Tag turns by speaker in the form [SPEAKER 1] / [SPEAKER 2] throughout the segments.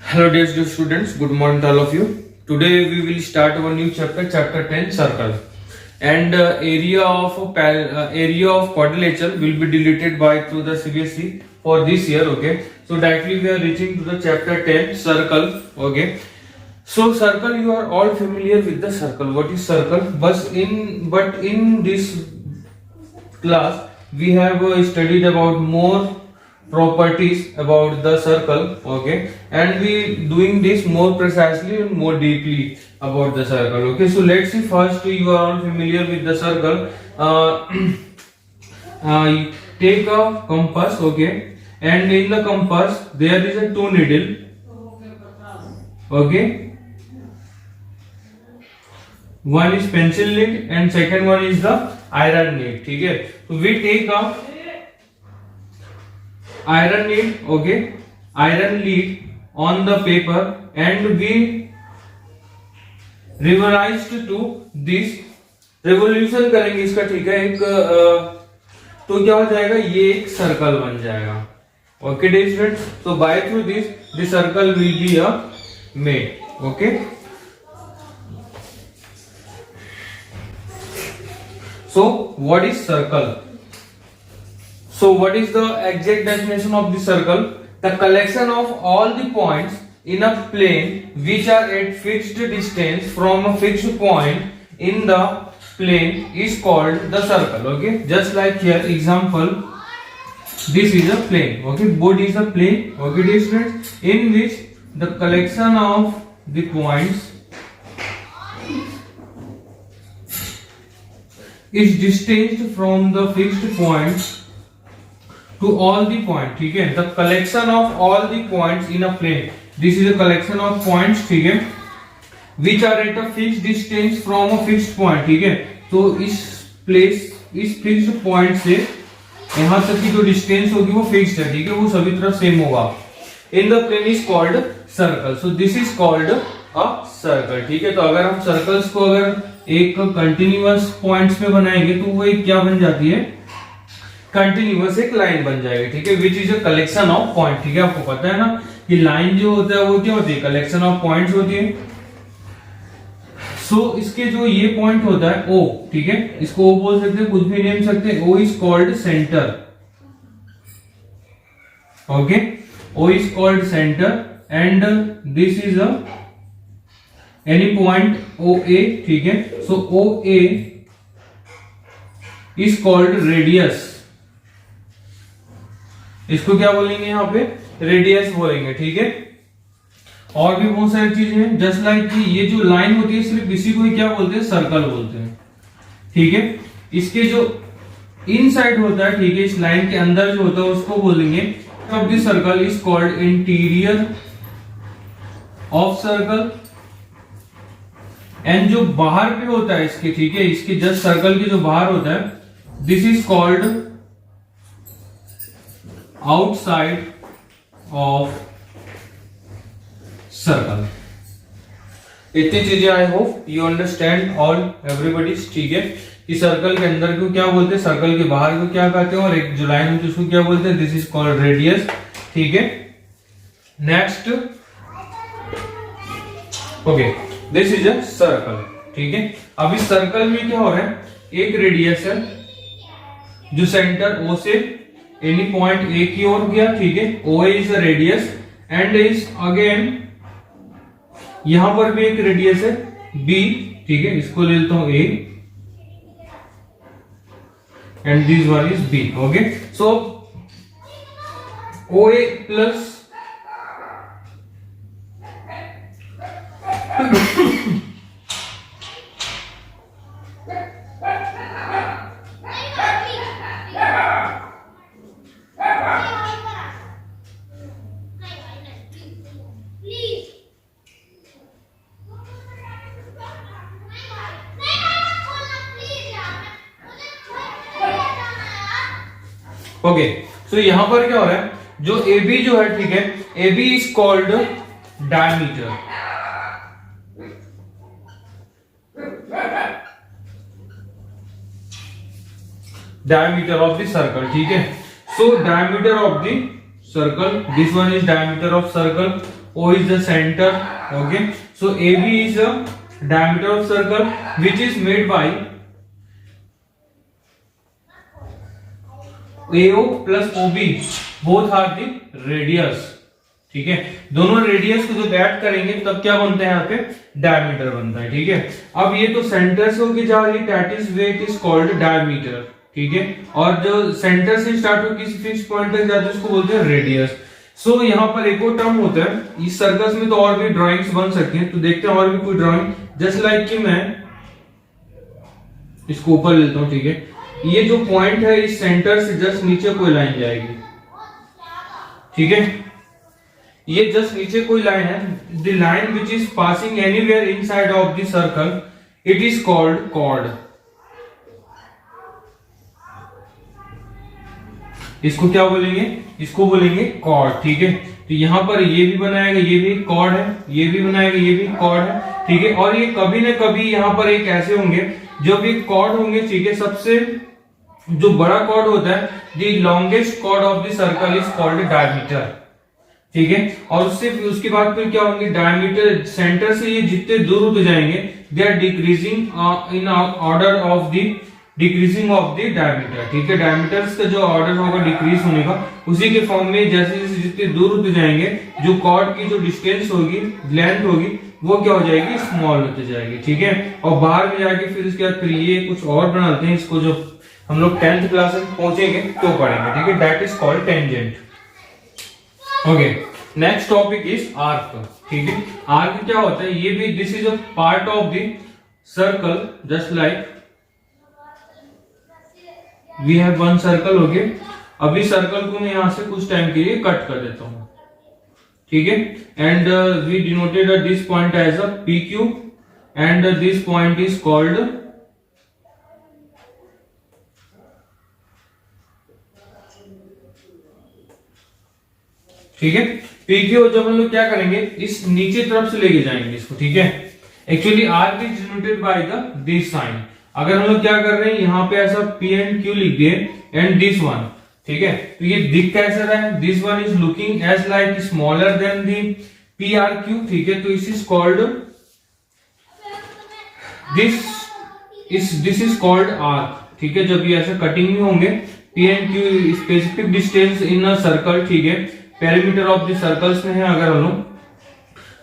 [SPEAKER 1] Hello dear students, good morning to all of you. Today we will start our new chapter, chapter 10, circle. And area of quadrilateral will be deleted by through the CBSE for this year. Okay, so directly we are reaching to the chapter 10, circle. Okay, so circle, you are all familiar with the circle. What is circle? But in this class we have studied about more properties about the circle. Okay, and we doing this more precisely and more deeply about the circle. Okay, so let's see. First, you are all familiar with the circle. Take a compass. Okay, and in the compass there is a two needle. Okay, one is pencil lead and second one is the iron lead. ठीक है, so we take a iron lead. Okay, iron lead on the paper and we revolutionized to this. Revolution करेंगे इसका. ठीक है, एक तो क्या हो जाएगा, ये एक सर्कल बन जाएगा. Okay dear students, so by through this the circle will be a made. Okay, so what is circle? So what is the exact definition of the circle? The collection of all the points in a plane which are at fixed distance from a fixed point in the plane is called the circle. Okay, just like here example, this is a plane. Okay, board is a plane. Okay dear students, in which the collection of the points is distanced from the fixed points to all the points. ठीक है, the collection of all the points in a plane. This is a collection of points. ठीक है, which are at a fixed distance from a fixed point. ठीक है, तो इस fixed point से यहाँ तक की जो distance होगी वो fixed है. ठीक है, वो सभी तरफ same होगा. In the plane is called circle. So this is called a circle. ठीक है, तो अगर हम circles को अगर एक कंटिन्यूअस पॉइंट्स पे बनाएंगे तो वो एक क्या बन जाती है, कंटिन्यूअस एक लाइन बन जाएगी. ठीक है, which is a collection of point. ठीक है, आपको पता है ना कि लाइन जो होता है वो क्या होती है, कलेक्शन ऑफ पॉइंट्स होती है. सो इसके जो ये पॉइंट होता है O. ठीक है, इसको O बोल सकते हैं, कुछ भी नेम सकते हैं. O is called centre. Okay, O is called centre and this is a any point OA. ठीक है, सो OA इज कॉल्ड रेडियस. इसको क्या बोलेंगे, यहाँ पे रेडियस बोलेंगे. ठीक है, और भी बहुत सारी चीजें हैं. जस्ट लाइक कि ये जो लाइन होती है सिर्फ इसी को ही क्या बोलते हैं, सर्कल बोलते हैं. ठीक है, इसके जो इनसाइड होता है, ठीक है, इस लाइन के अंदर जो होता है उसको बोलेंगे of this circle is called interior of circle. And जो बाहर पे होता है इसके, ठीक है, इसके जस्ट सर्कल के जो बाहर होता है, this is called outside of circle. इतनी चीजें आई hope you understand all everybody. ठीक है, कि सर्कल के अंदर को क्या बोलते हैं, सर्कल के बाहर को क्या कहते हैं, और एक जो लाइन होती है उसको क्या बोलते हैं, दिस इज कॉल्ड रेडियस. ठीक है, next. Okay, this is a circle. ठीक है, अब इस सर्कल में क्या हो रहा है, एक रेडियस है जो सेंटर O से एनी पॉइंट A की ओर गया. ठीक है, OA is a radius and is again यहां पर भी एक रेडियस है B. ठीक है, इसको ले लेता हूं A and this one is B. Okay, so OA plus okay, so यहां पर क्या हो रहा है, जो AB जो है, ठीक है, AB is called diameter. Diameter of the circle. ठीक है, so diameter of the circle. This one is diameter of circle. O is the center. Okay, so AB is the diameter of circle which is made by AO plus OB, both are the radius. ठीक है, दोनों radius को जब add करेंगे तब क्या बनता है, यहाँ पे डायमीटर बनता है. ठीक है, अब ये तो सेंटर से होके जा रही है, that is way it is called diameter. ठीक है, और जो सेंटर से स्टार्ट होकर किसी फिक्स पॉइंट तक जाते हैं उसको बोलते हैं रेडियस. सो यहाँ पर एक और टर्म होता है इस सर्कल्स में, तो और भी ड्राइंग्स बन सकती हैं. तो देखते हैं और भी कोई ड्राइंग, जस्ट लाइक कि मैं इसको ऊपर लेता हूँ. ठीक है, ये जो पॉइंट है इस सेंटर से जस्ट नीचे कोई लाइन जाएगी. ठीक है, ये जस्ट नीचे कोई लाइन है, the line which is passing anywhere inside of the circle, it is called chord. इसको क्या बोलेंगे, इसको बोलेंगे कॉर्ड. ठीक है, तो यहां पर ये भी बनाएगा, ये भी कॉर्ड है, ये भी बनाएगा, ये भी कॉर्ड है. ठीक है, और ये कभी ना कभी यहां पर एक ऐसे होंगे जो भी कॉर्ड होंगे. ठीक है, सबसे जो बड़ा कॉर्ड होता है, the longest chord of the circle is called diameter. ठीक है, और उसके बाद फिर क्या होंगे, डायमीटर सेंटर से ये जितने दूर होते जाएंगे, they are decreasing in order of the decreasing of the diameter. ठीक है, डायमीटर्स का जो ऑर्डर होगा डिक्रीज होने का, उसी के फॉर्म में जैसे जैसे जितने दूर होते जाएंगे, जो कॉर्ड की जो डिस्टेंस होगी, लेंथ होगी, वो क्या हो जाएगी, स्मॉल होते जाएगी. ठीक है, और बाहर में जाके फिर उसके बाद फिर ये कुछ और बनाते हैं, इसको जो हम लोग 10th क्लास में पहुंचेंगे तो पढ़ेंगे. ठीक है, that is called tangent. Okay, next topic is arc. ठीक है, आर्क क्या होता है, ये भी this is a part of the circle, just like we have one circle. Okay, अभी सर्कल को मैं यहां से कुछ टाइम के लिए कट कर देता हूं. ठीक है, and we denoted this point as a PQ and this point is called ठीक है, PQ. जब हम लोग क्या करेंगे, इस नीचे तरफ से लेके जाएंगे इसको. ठीक है, actually arc is denoted by the this sign. अगर हम लोग क्या कर रहे हैं, यहाँ पे ऐसा P एंड Q लिख दिए एंड दिस वन. ठीक है, तो ये दिख कैसा रहा है, this one is looking as like smaller than the PRQ. ठीक है, तो इस is called this is called arc. ठीक है, जब ये ऐसे कटिंग में होंगे, P and Q specific distance in a circle. ठीक है, पेरीमीटर ऑफ द सर्कल्स में है अगर हम लोग,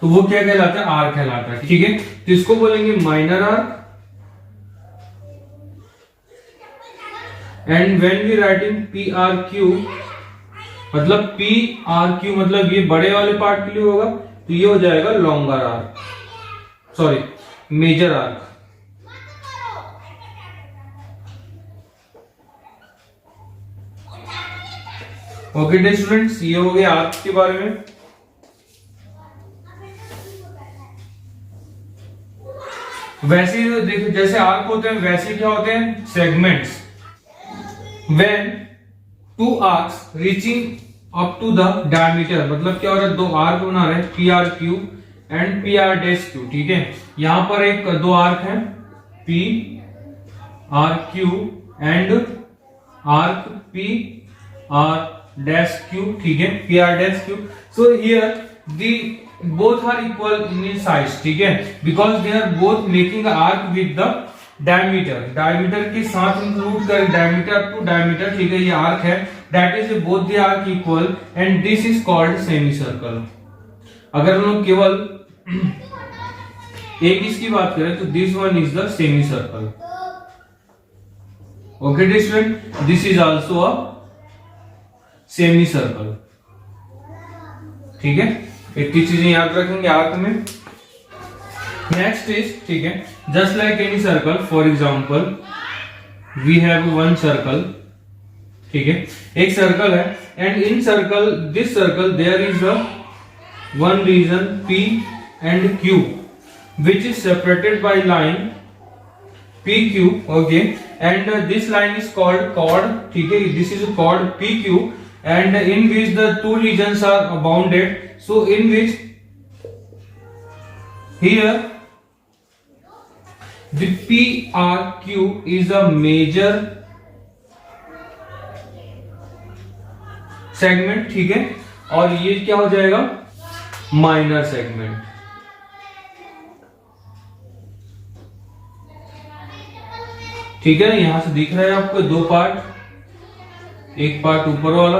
[SPEAKER 1] तो वो क्या कहलाता है, आर्क कहलाता है. ठीक है, तो इसको बोलेंगे minor arc. And when we writing PRQ, मतलब PRQ मतलब ये बड़े वाले पार्ट के लिए होगा, तो ये हो जाएगा longer arc, sorry major arc. Okay dear students, ये हो गया आर्क के बारे में. वैसे देखो, जैसे आर्क होते हैं वैसे क्या होते हैं, segments. When two arcs reaching up to the diameter, मतलब क्या हो रहा है, दो आर्क बना रहे हैं, PRQ एंड PR'Q. ठीक है, यहां पर एक दो आर्क है, PRQ एंड आर्क PR'Q. ठीक है, PR''Q. So here the both are equal in size. ठीक है, because they are both making an arc with the diameter. diameter के साथ इंक्लूड कर diameter to diameter. ठीक है, ये आर्क है, that is both the arc equal and this is called semicircle. अगर हम लोग केवल एक इसकी बात करें तो this one is the semicircle. Okay student, this is also a semi circle. ठीक है, इतनी चीजें याद रखेंगे आर्क में. नेक्स्ट इज, ठीक है, just like any circle, for example we have one circle. ठीक है, एक सर्कल है and in circle this circle there is a one region P and Q which is separated by line PQ. Okay, and this line is called chord. ठीक है, this is called PQ and in which the two regions are bounded. So in which here the PRQ is a major segment. ठीक है, और ये क्या हो जाएगा, minor segment. ठीक है, यहां से दिख रहा है आपको दो पार्ट, एक पार्ट ऊपर वाला,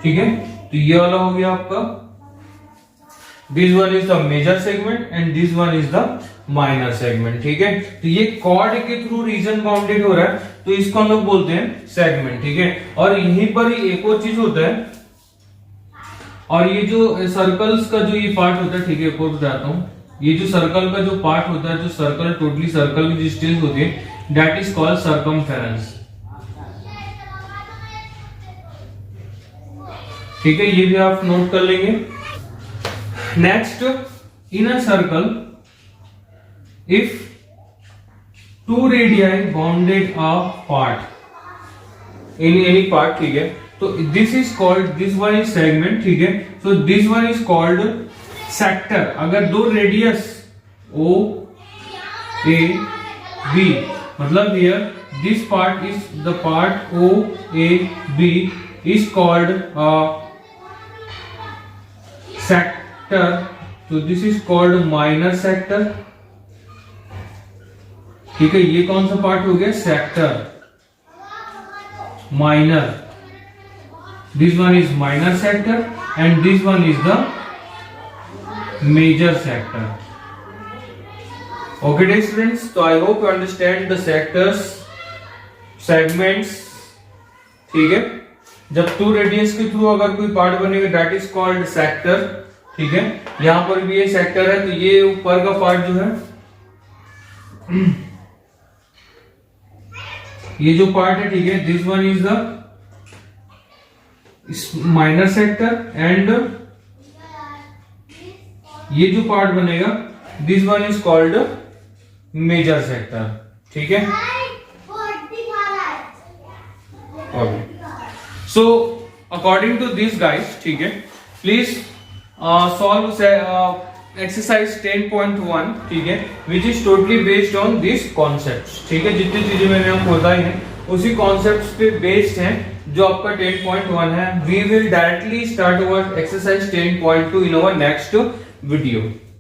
[SPEAKER 1] ठीक है, तो ये वाला हो गया आपका, this one is the major segment and this one is the minor segment. ठीक है, तो ये कॉर्ड के थ्रू रीजन बाउंडेड हो रहा है, तो इसको हम लोग बोलते हैं सेगमेंट। ठीक है, और यहीं पर ही एक और चीज होता है, और ये जो सर्कल्स का जो ये पार्ट होता है, ठीक है, एक और बताता हूं, ये जो सर्कल का जो पार्ट होता है, जो सर्कल टोटली सर्कल की डिस्टेंस होती है, दैट इज कॉल्ड सर्कमफेरेंस। ठीक है, ये भी आप नोट कर लेंगे। Next, in a circle if two radii bounded a part in any part, ठीक है, तो this is called, this one is segment. ठीक है, so this one is called sector. अगर दो रेडियस ओ ए बी, मतलब here this part is the part O A B is called sector, तो this is called minor sector. ठीक है, ये कौन सा पार्ट हो गया, sector minor, this one is minor sector and this one is the major sector. Okay dear students, तो I hope you understand the sectors, segments. ठीक है, जब टू रेडियस के थ्रू अगर कोई पार्ट बनेगा दैट इज कॉल्ड सेक्टर। ठीक है, यहां पर भी ये सेक्टर है, तो ये ऊपर का पार्ट जो है, ये जो पार्ट है, ठीक है, this one is the minor sector and ये जो पार्ट बनेगा this one is called major sector. ठीक है, so according to this guys, ठीक है, प्लीज सॉल्व एक्सरसाइज 10.1, ठीक है, which is totally based on this concepts. ठीक है, जितनी चीजें मैंने आपको बताई हैं उसी कॉन्सेप्ट्स पे बेस्ड हैं जो आपका 10.1 है। We will directly start our exercise 10.2 in our next video।